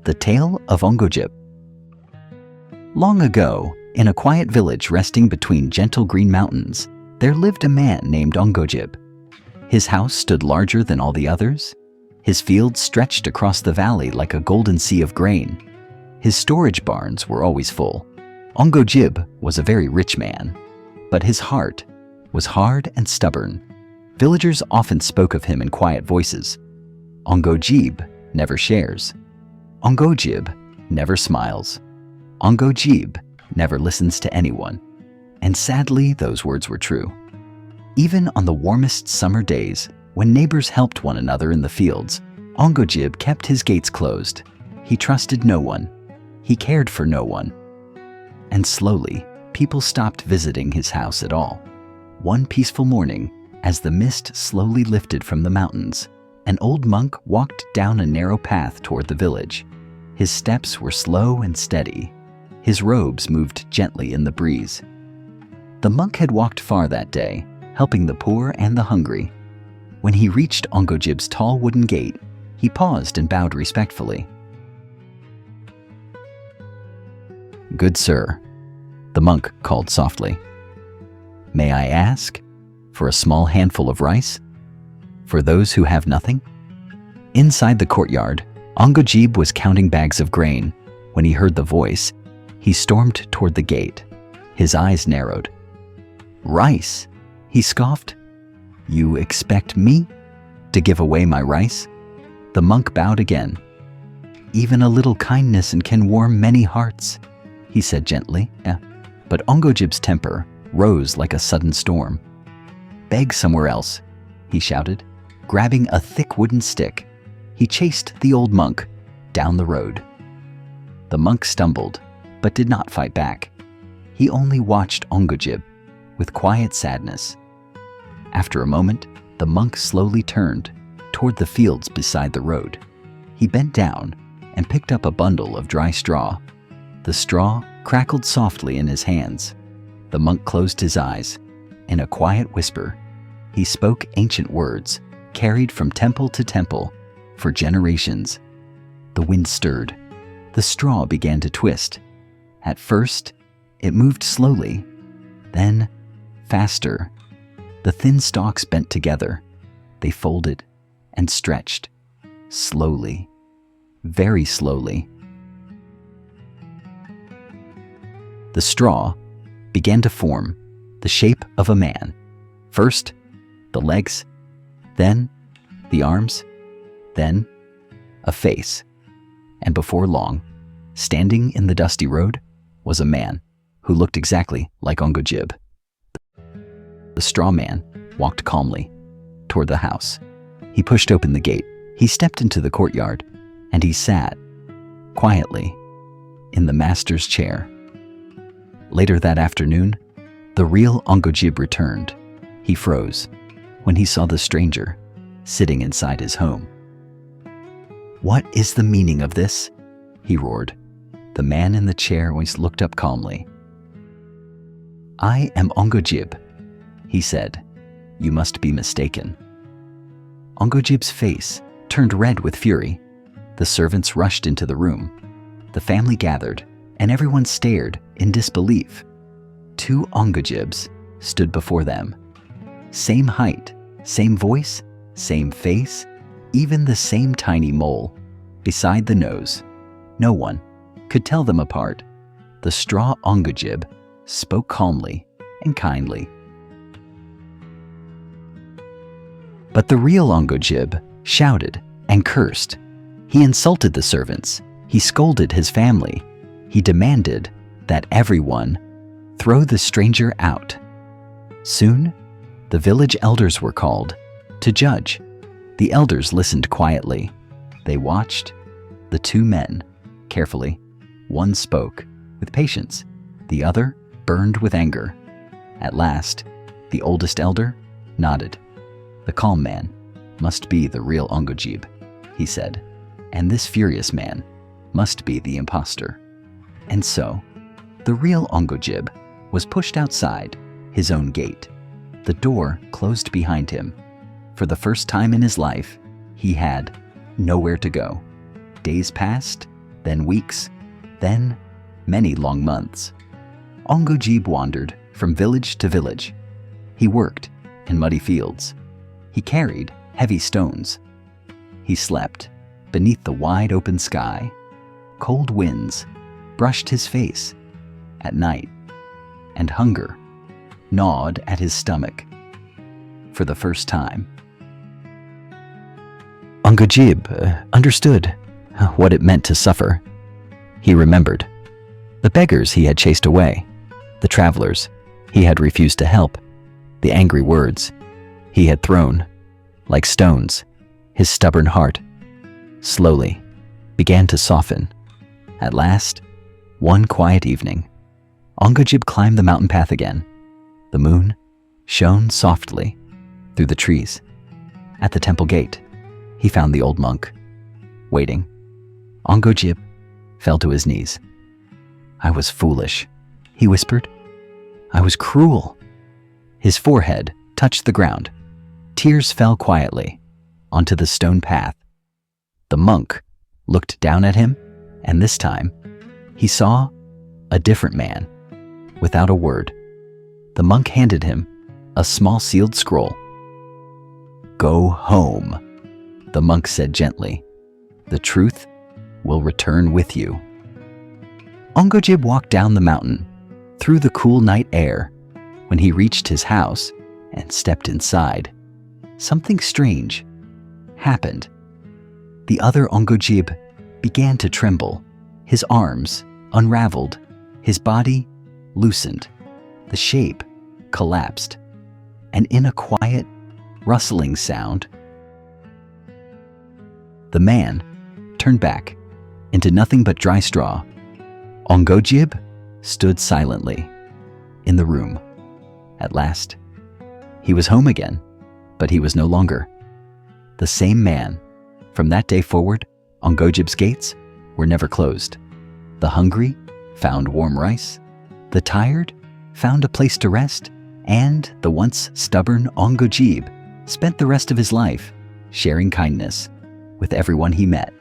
The Tale of Onggojib. Long ago, in a quiet village resting between gentle green mountains, there lived a man named Onggojib. His house stood larger than all the others. His fields stretched across the valley like a golden sea of grain. His storage barns were always full. Onggojib was a very rich man, but his heart was hard and stubborn. Villagers often spoke of him in quiet voices. Onggojib never shares. Onggojib never smiles. Onggojib never listens to anyone. And sadly, those words were true. Even on the warmest summer days, when neighbors helped one another in the fields, Onggojib kept his gates closed. He trusted no one. He cared for no one. And slowly, people stopped visiting his house at all. One peaceful morning, as the mist slowly lifted from the mountains, an old monk walked down a narrow path toward the village. His steps were slow and steady. His robes moved gently in the breeze. The monk had walked far that day, helping the poor and the hungry. When he reached Onggojib's tall wooden gate, he paused and bowed respectfully. "Good sir," the monk called softly. "May I ask for a small handful of rice? For those who have nothing?" Inside the courtyard, Onggojib was counting bags of grain. When he heard the voice, he stormed toward the gate. His eyes narrowed. "Rice?" he scoffed. "You expect me to give away my rice?" The monk bowed again. "Even a little kindness can warm many hearts," he said gently. But Onggojib's temper rose like a sudden storm. "Beg somewhere else," he shouted. Grabbing a thick wooden stick, he chased the old monk down the road. The monk stumbled, but did not fight back. He only watched Onggojib with quiet sadness. After a moment, the monk slowly turned toward the fields beside the road. He bent down and picked up a bundle of dry straw. The straw crackled softly in his hands. The monk closed his eyes. In a quiet whisper, he spoke ancient words carried from temple to temple for generations. The wind stirred. The straw began to twist. At first, it moved slowly, then faster. The thin stalks bent together. They folded and stretched, slowly, very slowly. The straw began to form the shape of a man. First, the legs, then the arms, then a face. And before long, standing in the dusty road, was a man who looked exactly like Onggojib. The straw man walked calmly toward the house. He pushed open the gate. He stepped into the courtyard, and he sat quietly in the master's chair. Later that afternoon, the real Onggojib returned. He froze when he saw the stranger sitting inside his home. "What is the meaning of this?" he roared. The man in the chair always looked up calmly. "I am Onggojib," he said. "You must be mistaken." Onggojib's face turned red with fury. The servants rushed into the room. The family gathered, and everyone stared in disbelief. Two Onggojibs stood before them. Same height, same voice, same face, even the same tiny mole beside the nose. No one could tell them apart. The straw Onggojib spoke calmly and kindly. But the real Onggojib shouted and cursed. He insulted the servants. He scolded his family. He demanded that everyone throw the stranger out. Soon, the village elders were called to judge. The elders listened quietly. They watched the two men carefully. One spoke with patience. The other burned with anger. At last, the oldest elder nodded. "The calm man must be the real Onggojib," he said, "and this furious man must be the impostor." And so, the real Onggojib was pushed outside his own gate. The door closed behind him. For the first time in his life, he had nowhere to go. Days passed, then weeks, then many long months. Onggojib wandered from village to village. He worked in muddy fields. He carried heavy stones. He slept beneath the wide open sky. Cold winds brushed his face at night, and hunger gnawed at his stomach. For the first time, Onggojib understood what it meant to suffer. He remembered the beggars he had chased away, the travelers he had refused to help, the angry words he had thrown like stones. His stubborn heart slowly began to soften. At last, one quiet evening, Onggojib climbed the mountain path again. The moon shone softly through the trees. At the temple gate, he found the old monk waiting. Onggojib fell to his knees. "I was foolish," he whispered. "I was cruel." His forehead touched the ground. Tears fell quietly onto the stone path. The monk looked down at him, and this time he saw a different man. Without a word, the monk handed him a small sealed scroll. "Go home," the monk said gently. "The truth will return with you." Onggojib walked down the mountain through the cool night air. When he reached his house and stepped inside, something strange happened. The other Onggojib began to tremble. His arms unraveled, his body loosened, the shape collapsed, and in a quiet, rustling sound, the man turned back into nothing but dry straw. Onggojib stood silently in the room. At last, he was home again, but he was no longer the same man. From that day forward, Onggojib's gates were never closed. The hungry found warm rice, the tired found a place to rest, and the once stubborn Onggojib spent the rest of his life sharing kindness with everyone he met.